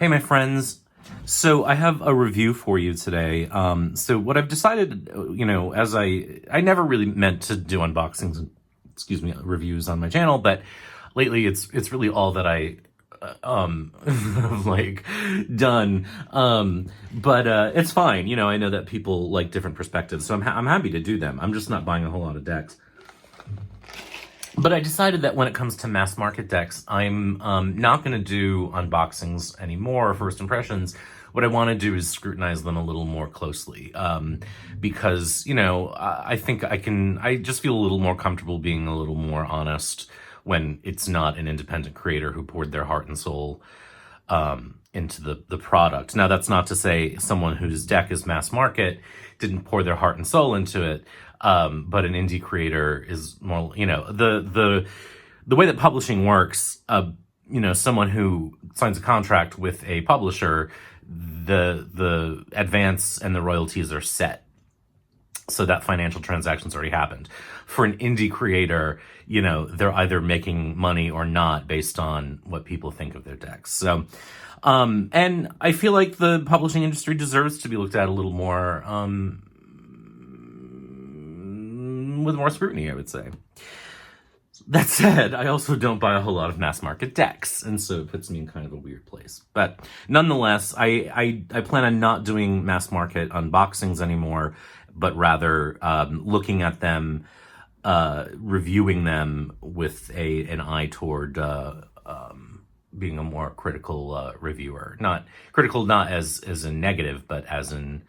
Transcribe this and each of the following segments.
Hey, my friends. So I have a review for you today. So what I've decided, as I never really meant to do unboxings, reviews on my channel, but lately it's really all that I have done. But it's fine. I know that people like different perspectives, so I'm happy to do them. I'm just not buying a whole lot of decks. But I decided that when it comes to mass market decks, I'm not going to do unboxings anymore, or first impressions. What I want to do is scrutinize them a little more closely, because, I think I just feel a little more comfortable being a little more honest when it's not an independent creator who poured their heart and soul into the product. Now, that's not to say someone whose deck is mass market didn't pour their heart and soul into it. But an indie creator is more, the way that publishing works, someone who signs a contract with a publisher, the advance and the royalties are set. So that financial transaction's already happened. For an indie creator, they're either making money or not based on what people think of their decks. So, and I feel like the publishing industry deserves to be looked at a little more, with more scrutiny, I would say. That said, I also don't buy a whole lot of mass market decks, and so it puts me in kind of a weird place. But nonetheless, I plan on not doing mass market unboxings anymore, but rather looking at them, reviewing them with an eye toward being a more critical reviewer. Not critical, not as in negative, but as in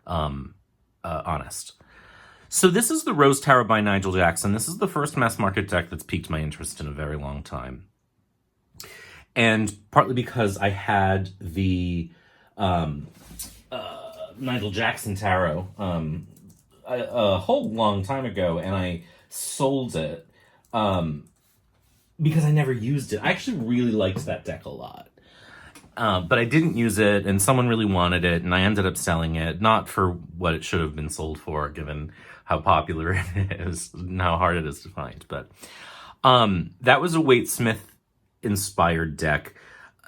honest. So this is the Rose Tarot by Nigel Jackson. This is the first mass market deck that's piqued my interest in a very long time. And partly because I had the Nigel Jackson Tarot a whole long time ago, and I sold it because I never used it. I actually really liked that deck a lot. But I didn't use it, and someone really wanted it, and I ended up selling it, not for what it should have been sold for, given how popular it is and how hard it is to find. But that was a Waite Smith inspired deck.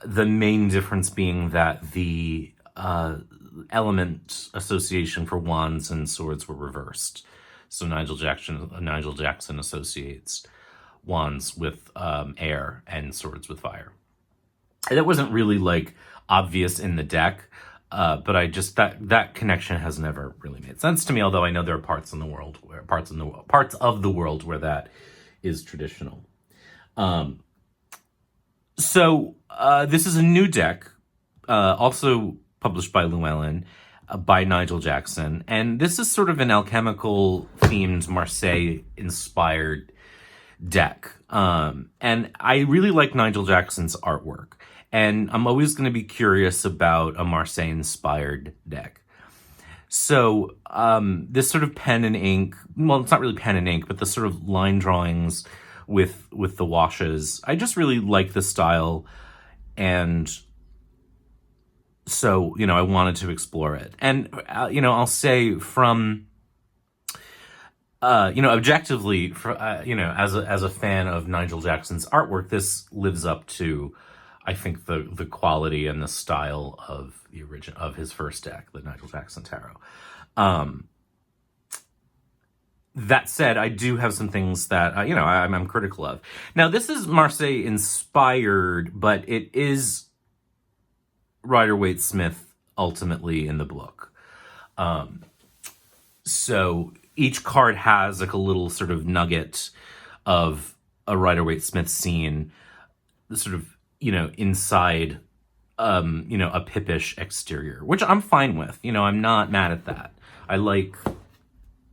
The main difference being that the element association for wands and swords were reversed. So Nigel Jackson associates wands with air and swords with fire. That wasn't really obvious in the deck, but I just that connection has never really made sense to me. Although I know there are parts of the world where that is traditional. So this is a new deck, also published by Llewellyn, by Nigel Jackson, and this is sort of an alchemical themed Marseille inspired deck. And I really like Nigel Jackson's artwork. And I'm always going to be curious about a Marseille-inspired deck. So this sort of pen and ink, well, it's not really pen and ink, but the sort of line drawings with the washes, I just really like the style. And so, I wanted to explore it. And, I'll say from, objectively, as a fan of Nigel Jackson's artwork, this lives up to, I think, the quality and the style of of his first deck, the Nigel Jackson Tarot. That said, I do have some things that I'm critical of. Now, this is Marseille inspired, but it is Rider-Waite Smith ultimately in the book. So each card has a little sort of nugget of a Rider-Waite Smith scene, sort of inside, a pippish exterior, which I'm fine with. I'm not mad at that. I like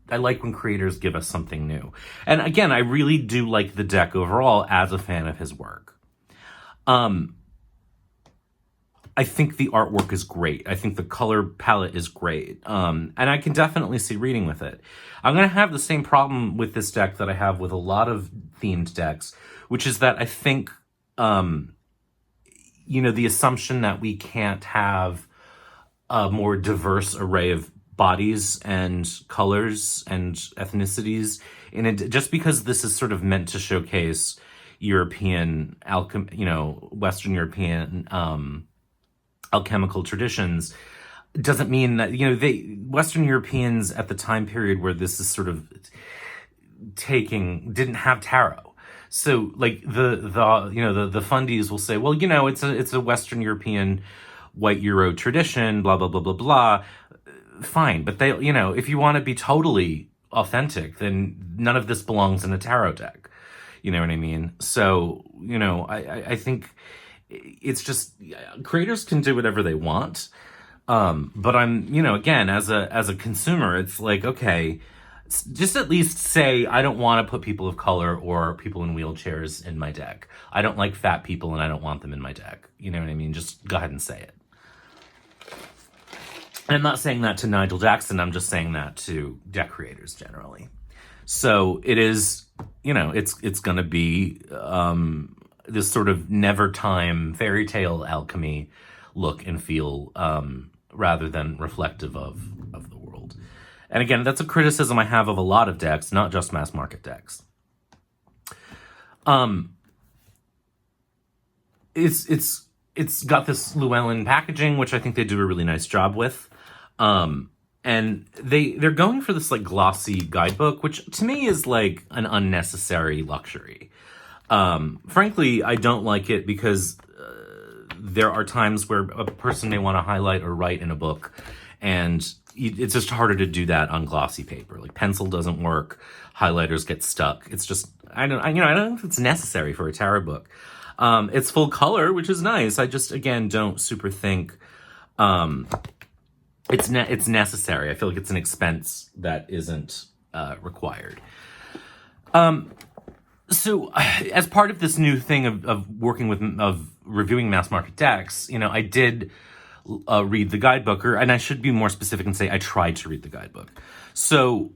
when creators give us something new. And again, I really do like the deck overall as a fan of his work. I think the artwork is great. I think the color palette is great. And I can definitely see reading with it. I'm going to have the same problem with this deck that I have with a lot of themed decks, which is that I think, the assumption that we can't have a more diverse array of bodies and colors and ethnicities in it, just because this is sort of meant to showcase European Western European alchemical traditions doesn't mean that, Western Europeans at the time period where this is sort of didn't have tarot. So like the fundies will say, well, it's a Western European white Euro tradition, blah, blah, blah, blah, blah. Fine. But if you want to be totally authentic, then none of this belongs in a tarot deck. You know what I mean? So, I think it's just, creators can do whatever they want. But I'm, again, as a consumer, it's like, okay, just at least say, I don't want to put people of color or people in wheelchairs in my deck. I don't like fat people and I don't want them in my deck. You know what I mean? Just go ahead and say it. And I'm not saying that to Nigel Jackson. I'm just saying that to deck creators generally. So it is, it's going to be this sort of never time fairy tale alchemy look and feel rather than reflective of the world. And again, that's a criticism I have of a lot of decks, not just mass market decks. It's got this Llewellyn packaging, which I think they do a really nice job with. And they're going for this like glossy guidebook, which to me is like an unnecessary luxury. Frankly, I don't like it because there are times where a person may want to highlight or write in a book, and it's just harder to do that on glossy paper. Like pencil doesn't work, highlighters get stuck. It's just I don't know if it's necessary for a tarot book. It's full color, which is nice. I just again don't super think it's necessary. I feel like it's an expense that isn't required. So as part of this new thing of working of reviewing mass market decks, I did read the guidebook, and I should be more specific and say I tried to read the guidebook. So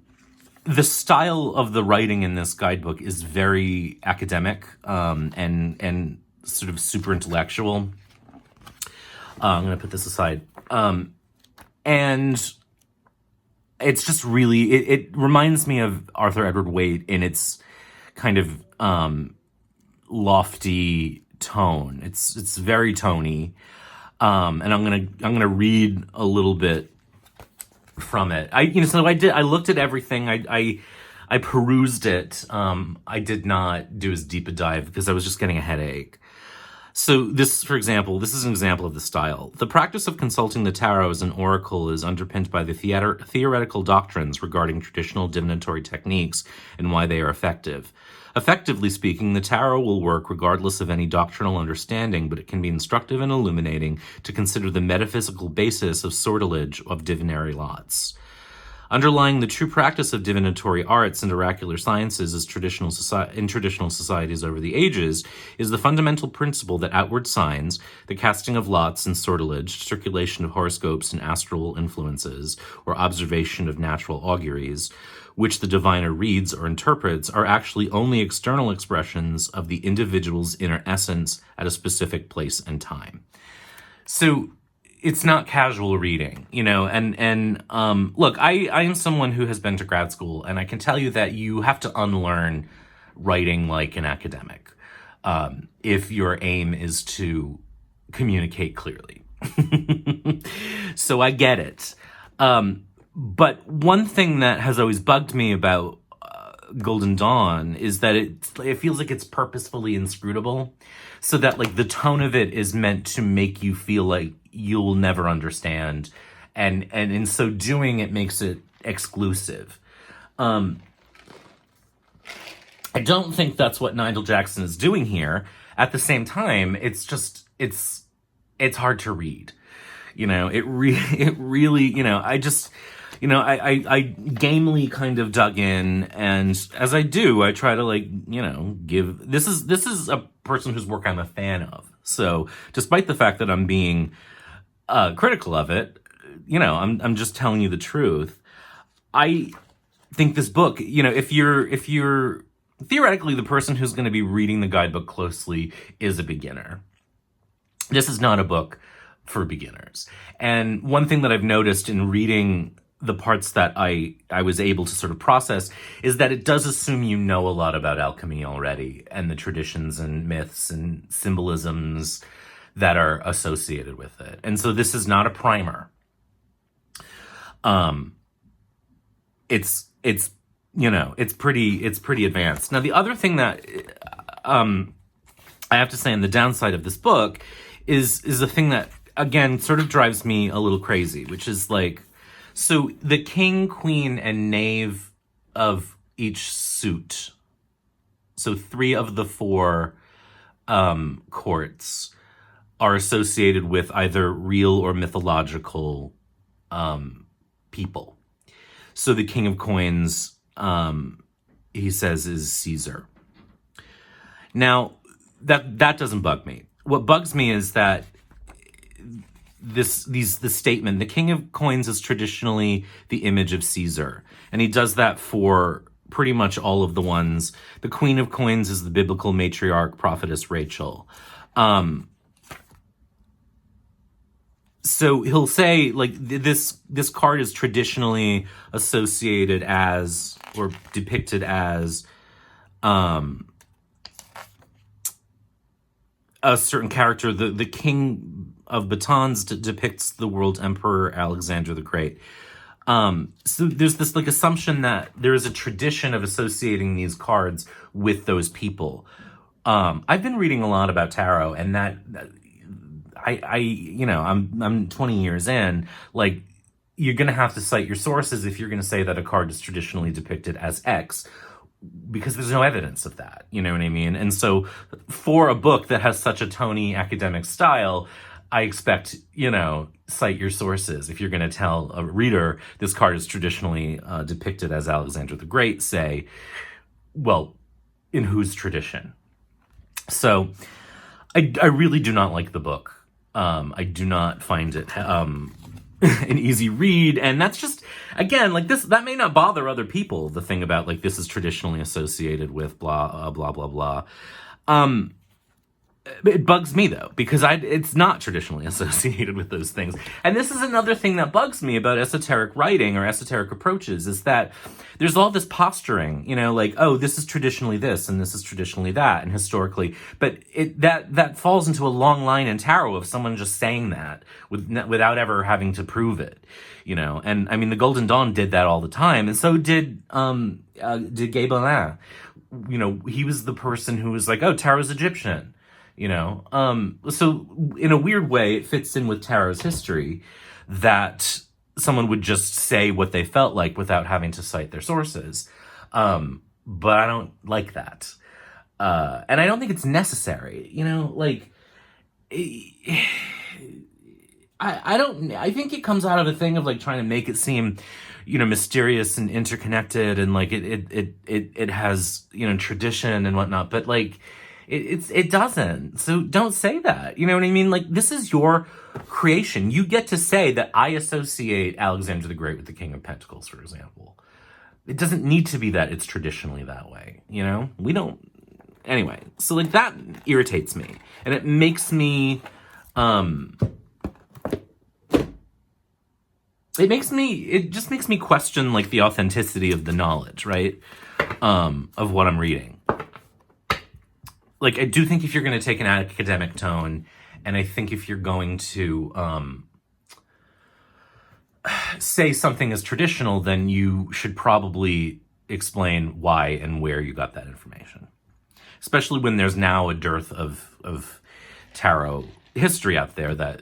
the style of the writing in this guidebook is very academic and sort of super intellectual. I'm going to put this aside. And it's just really, it reminds me of Arthur Edward Waite in its kind of lofty tone. It's very tony. And I'm gonna read a little bit from it. I looked at everything. I perused it. I did not do as deep a dive because I was just getting a headache. So this, for example, this is an example of the style. The practice of consulting the tarot as an oracle is underpinned by the theoretical doctrines regarding traditional divinatory techniques and why they are effective. Effectively speaking, the tarot will work regardless of any doctrinal understanding, but it can be instructive and illuminating to consider the metaphysical basis of sortilege of divinary lots. Underlying the true practice of divinatory arts and oracular sciences in traditional societies over the ages is the fundamental principle that outward signs, the casting of lots and sortilege, circulation of horoscopes and astral influences, or observation of natural auguries, which the diviner reads or interprets, are actually only external expressions of the individual's inner essence at a specific place and time. So it's not casual reading, and look, I am someone who has been to grad school, and I can tell you that you have to unlearn writing like an academic if your aim is to communicate clearly. So I get it. But one thing that has always bugged me about Golden Dawn is that it feels like it's purposefully inscrutable, so that like the tone of it is meant to make you feel like you'll never understand, and in so doing it makes it exclusive. I don't think that's what Nigel Jackson is doing here. At the same time, it's hard to read. It really, I gamely kind of dug in, and as I do, I try to give, this is a person whose work I'm a fan of. So despite the fact that I'm being critical of it, I'm just telling you the truth. I think this book, if you're theoretically the person who's going to be reading the guidebook closely is a beginner. This is not a book for beginners. And one thing that I've noticed in reading the parts that I was able to sort of process is that it does assume you know a lot about alchemy already, and the traditions and myths and symbolisms that are associated with it. And so this is not a primer. It's it's pretty advanced. Now, the other thing that I have to say, on the downside of this book is a thing that, again, sort of drives me a little crazy, which is like, so the king, queen, and knave of each suit, so 3 of the 4 courts, are associated with either real or mythological people. So the king of coins, he says, is Caesar. Now, that doesn't bug me. What bugs me is that the statement, the king of coins is traditionally the image of Caesar. And he does that for pretty much all of the ones. The queen of coins is the biblical matriarch prophetess Rachel. So he'll say, like, this card is traditionally associated as, or depicted as, a certain character. The king of batons depicts the world emperor Alexander the Great. So there's this like assumption that there is a tradition of associating these cards with those people. I've been reading a lot about tarot, and that I'm 20 years in. Like, you're gonna have to cite your sources if you're gonna say that a card is traditionally depicted as X, because there's no evidence of that. You know what I mean? And so for a book that has such a Tony academic style, I expect, cite your sources. If you're going to tell a reader this card is traditionally depicted as Alexander the Great, say, well, in whose tradition? So I really do not like the book. I do not find it an easy read, and that's just, again, like, this, that may not bother other people, the thing about, like, this is traditionally associated with blah blah blah blah. It bugs me, though, because it's not traditionally associated with those things. And this is another thing that bugs me about esoteric writing or esoteric approaches, is that there's all this posturing, like, oh, this is traditionally this and this is traditionally that and historically. But that falls into a long line in tarot of someone just saying that without ever having to prove it, And I mean, the Golden Dawn did that all the time, and so did Gay Bellin. He was the person who was like, oh, tarot's Egyptian. So in a weird way, it fits in with tarot's history that someone would just say what they felt like without having to cite their sources. But I don't like that. And I don't think it's necessary, I think it comes out of a thing of like trying to make it seem, mysterious and interconnected, and like it has, tradition and whatnot, but like, it doesn't. So don't say that. You know what I mean? Like, this is your creation. You get to say that I associate Alexander the Great with the King of Pentacles, for example. It doesn't need to be that it's traditionally that way. We don't. Anyway, so like that irritates me, and it makes me. It just makes me question like the authenticity of the knowledge, right? Of what I'm reading. Like, I do think if you're going to take an academic tone, and I think if you're going to say something is traditional, then you should probably explain why and where you got that information. Especially when there's now a dearth of tarot history out there that,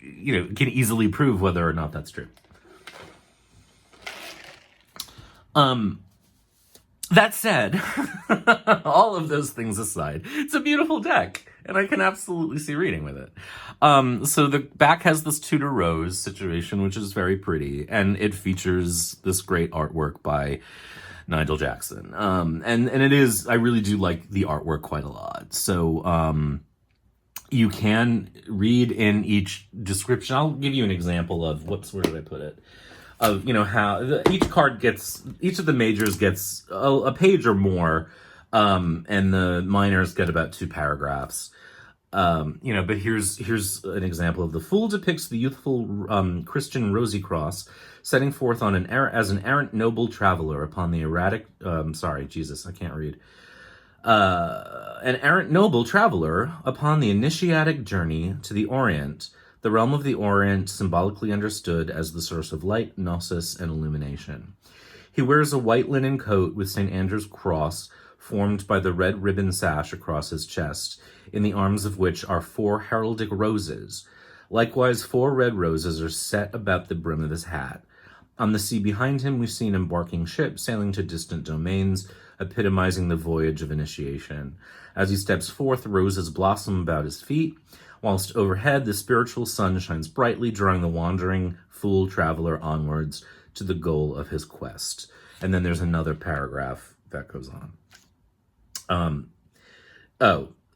can easily prove whether or not that's true. That said, all of those things aside, it's a beautiful deck, and I can absolutely see reading with it. So the back has this Tudor rose situation, which is very pretty, and it features this great artwork by Nigel Jackson. And it is, I really do like the artwork quite a lot. So you can read in each description. I'll give you an example of, where did I put it? Of, how each card gets, each of the majors gets a page or more, and the minors get about 2 paragraphs. But here's an example of the Fool depicts the youthful Christian Rosy Cross setting forth as an errant noble traveler upon the erratic, I can't read. An errant noble traveler upon the initiatic journey to the Orient, the realm of the Orient symbolically understood as the source of light, gnosis, and illumination. He wears a white linen coat with St. Andrew's cross formed by the red ribbon sash across his chest, in the arms of which are 4 heraldic roses. Likewise, 4 red roses are set about the brim of his hat. On the sea behind him, we see an embarking ship sailing to distant domains, epitomizing the voyage of initiation. As he steps forth, roses blossom about his feet, whilst overhead the spiritual sun shines brightly, drawing the wandering fool traveler onwards to the goal of his quest. And then there's another paragraph that goes on.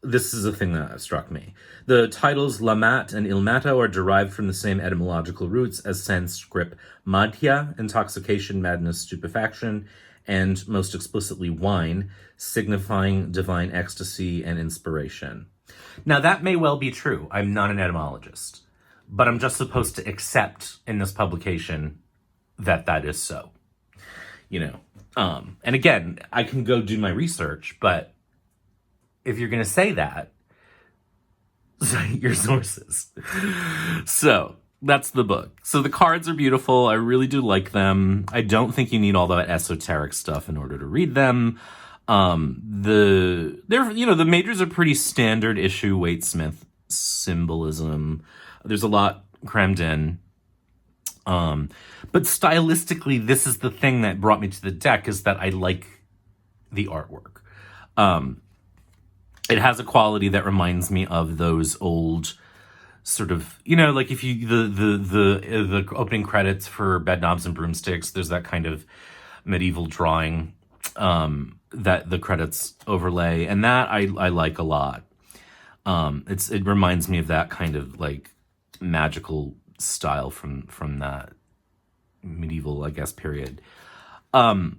This is a thing that struck me. The titles Lamat and Ilmato are derived from the same etymological roots as Sanskrit madhya, intoxication, madness, stupefaction, and most explicitly wine, signifying divine ecstasy and inspiration. Now, that may well be true. I'm not an etymologist, but I'm just supposed to accept in this publication that that is so. And again, I can go do my research, but if you're going to say that, cite your sources. So that's the book. So the cards are beautiful. I really do like them. I don't think you need all that esoteric stuff in order to read them. The majors are pretty standard issue Waite-Smith symbolism. There's a lot crammed in. But stylistically, this is the thing that brought me to the deck, is that I like the artwork. It has a quality that reminds me of those old sort of, like if you, the opening credits for Bedknobs and Broomsticks, there's that kind of medieval drawing, that the credits overlay, and that I like a lot. It reminds me of that kind of like magical style from that medieval, I guess, period. So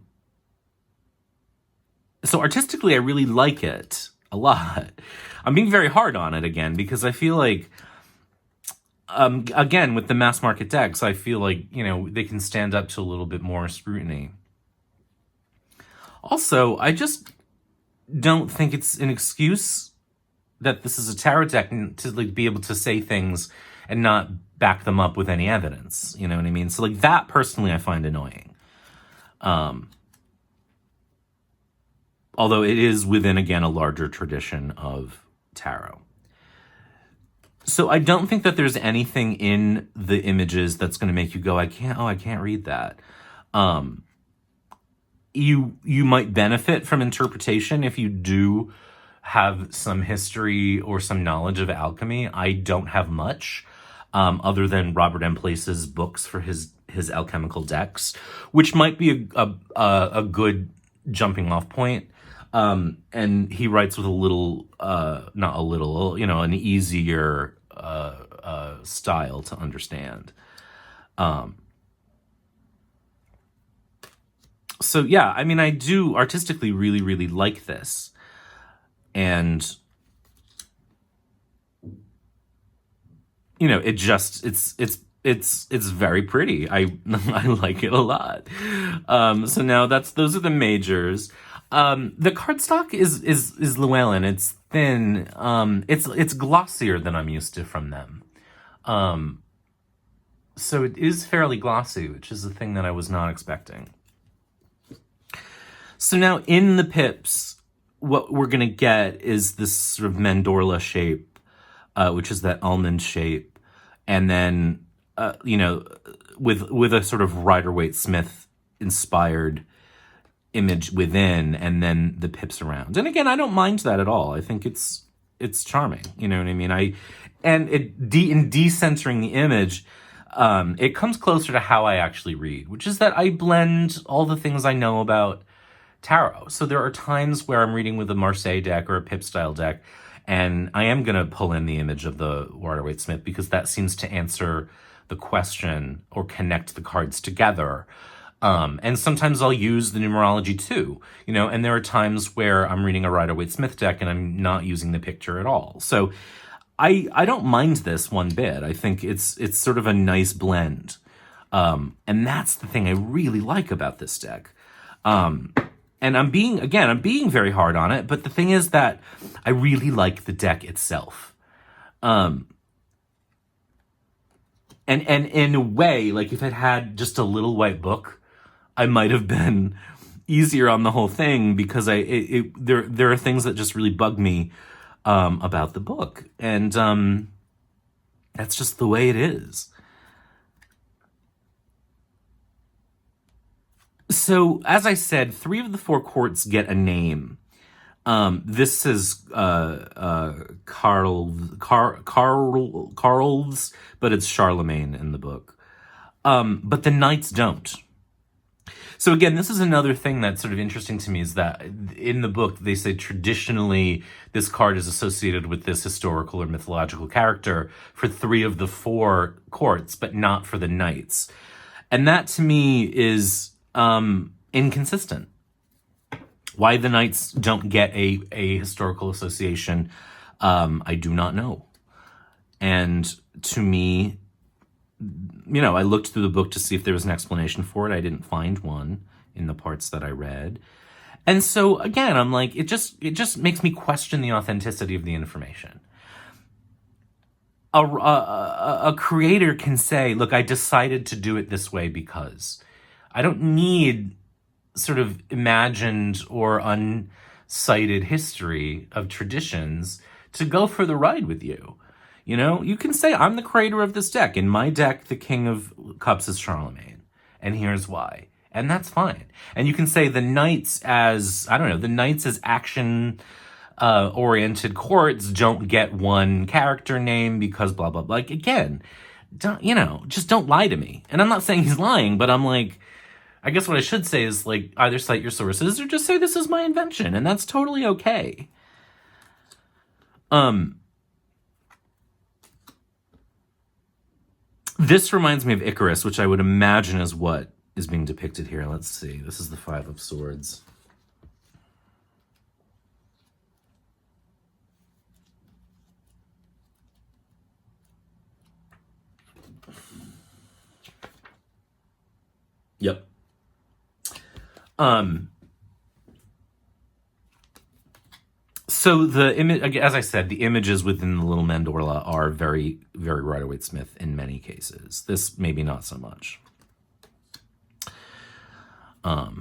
artistically, I really like it a lot. I'm being very hard on it again, because I feel like, again, with the mass market decks, I feel like, they can stand up to a little bit more scrutiny. Also, I just don't think it's an excuse that this is a tarot deck to like be able to say things and not back them up with any evidence. You know what I mean? So like that personally I find annoying. Although it is within, again, a larger tradition of tarot. So I don't think that there's anything in the images that's going to make you go, I can't read that. You might benefit from interpretation if you do have some history or some knowledge of alchemy. I don't have much, other than Robert M. Place's books for his alchemical decks, which might be a good jumping off point. And he writes with an easier style to understand. So yeah, I mean, I do artistically really, really like this. And, it's very pretty. I like it a lot. So now those are the majors. The cardstock is Llewellyn. It's thin. It's glossier than I'm used to from them. So it is fairly glossy, which is the thing that I was not expecting. So now in the pips, what we're going to get is this sort of mandorla shape, which is that almond shape. And then, with a sort of Rider-Waite-Smith inspired image within, and then the pips around. And again, I don't mind that at all. I think it's charming. You know what I mean? In decentering the image, it comes closer to how I actually read, which is that I blend all the things I know about tarot. So there are times where I'm reading with a Marseille deck or a pip style deck, and I am going to pull in the image of the Rider-Waite-Smith because that seems to answer the question or connect the cards together. And sometimes I'll use the numerology too, and there are times where I'm reading a Rider-Waite-Smith deck and I'm not using the picture at all. So I don't mind this one bit. I think it's sort of a nice blend. And that's the thing I really like about this deck. And I'm being very hard on it, but the thing is that I really like the deck itself. And in a way, like if it had just a little white book, I might have been easier on the whole thing, because there are things that just really bug me about the book, and that's just the way it is. So, as I said, 3 of the 4 courts get a name. This is Karl's, but it's Charlemagne in the book. But the knights don't. So again, this is another thing that's sort of interesting to me, is that in the book, they say traditionally this card is associated with this historical or mythological character for 3 of the 4 courts, but not for the knights. And that to me is inconsistent. Why the knights don't get a historical association, I do not know. And to me, I looked through the book to see if there was an explanation for it. I didn't find one in the parts that I read. And so again, I'm like, it just makes me question the authenticity of the information. A creator can say, look, I decided to do it this way because I don't need sort of imagined or uncited history of traditions to go for the ride with you. You can say, I'm the creator of this deck. In my deck, the King of Cups is Charlemagne, and here's why. And that's fine. And you can say the knights as, the knights as action oriented courts don't get one character name because blah, blah, blah. Like, again, just don't lie to me. And I'm not saying he's lying, but I'm like, I guess what I should say is, like, either cite your sources or just say this is my invention, and that's totally okay. This reminds me of Icarus, which I would imagine is what is being depicted here. Let's see. This is the 5 of Swords. Yep. So the image, as I said, the images within the little mandorla are very, very Rider-Waite-Smith in many cases. This maybe not so much. But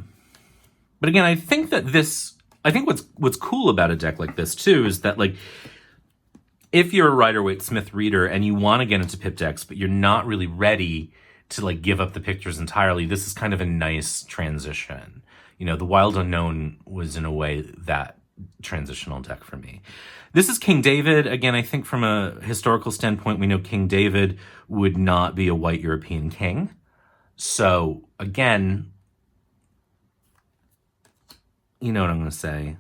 again, I think what's cool about a deck like this too is that, like, if you're a Rider-Waite-Smith reader and you want to get into pip decks, but you're not really ready to, like, give up the pictures entirely, this is kind of a nice transition. The Wild Unknown was in a way that transitional deck for me. This is King David. Again, I think from a historical standpoint, we know King David would not be a white European king. So again, you know what I'm going to say.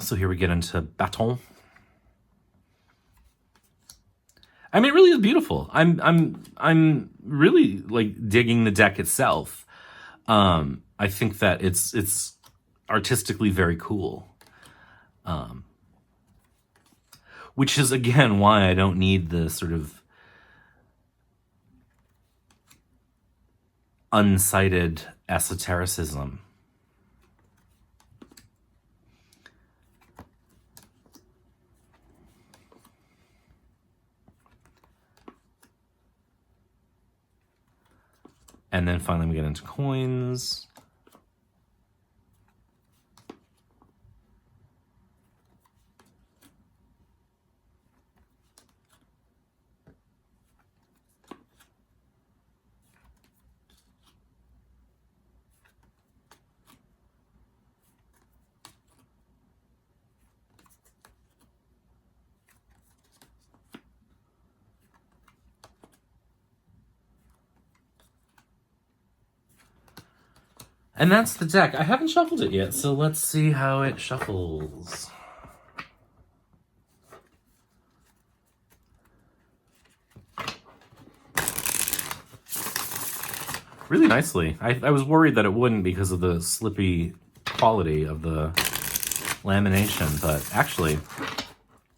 So here we get into Baton. I mean, it really is beautiful. I'm really, like, digging the deck itself. I think that it's artistically very cool. Which is, again, why I don't need the sort of uncited esotericism. And then finally we get into coins. And that's the deck. I haven't shuffled it yet, so let's see how it shuffles. Really nicely. I was worried that it wouldn't because of the slippy quality of the lamination, but actually it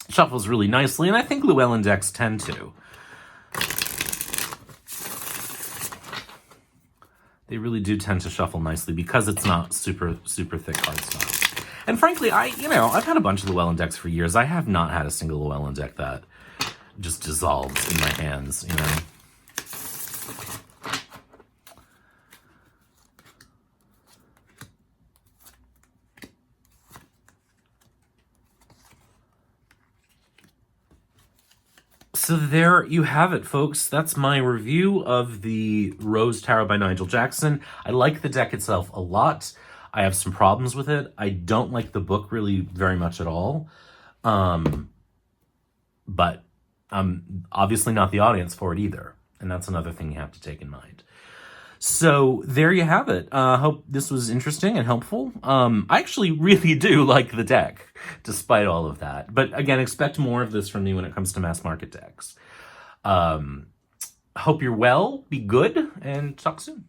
shuffles really nicely, and I think Llewellyn decks tend to. They really do tend to shuffle nicely because it's not super thick cardstock. And frankly, I've had a bunch of Llewellyn decks for years. I have not had a single Llewellyn deck that just dissolves in my hands, So there you have it, folks. That's my review of the Rose Tarot by Nigel Jackson. I like the deck itself a lot. I have some problems with it. I don't like the book really very much at all. But I'm obviously not the audience for it either. And that's another thing you have to take in mind. So there you have it. Hope this was interesting and helpful. I actually really do like the deck, despite all of that. But again, expect more of this from me when it comes to mass market decks. Hope you're well, be good, and talk soon.